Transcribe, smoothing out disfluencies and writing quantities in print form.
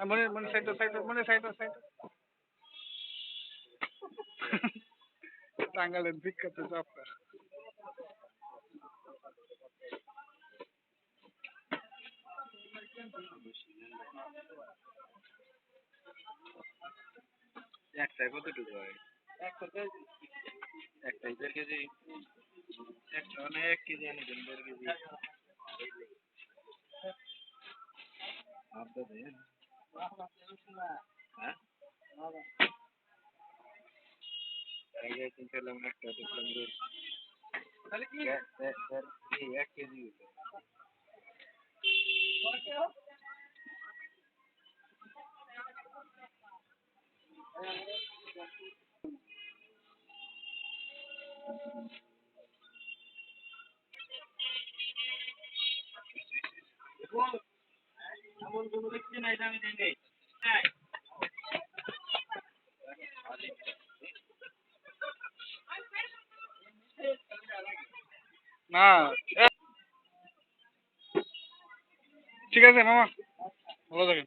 মনে মনে সাইড মনে সাইড টাঙ্গালের বিখ্যাত চপটা। একটাই কতটুকু হয়? একটাই 1.5 কেজি। একটা মানে 1 কেজি আনি দেন, 1.5 কেজি। আপনি দেন। হ্যাঁ? আগে কিনছিলাম একটা দেখলাম যে 1 কেজি হইলো। এমন কোনো ব্যক্তি নাই যে আমি দেই নাই। না ঠিক আছে মামা, ভালো থাকেন।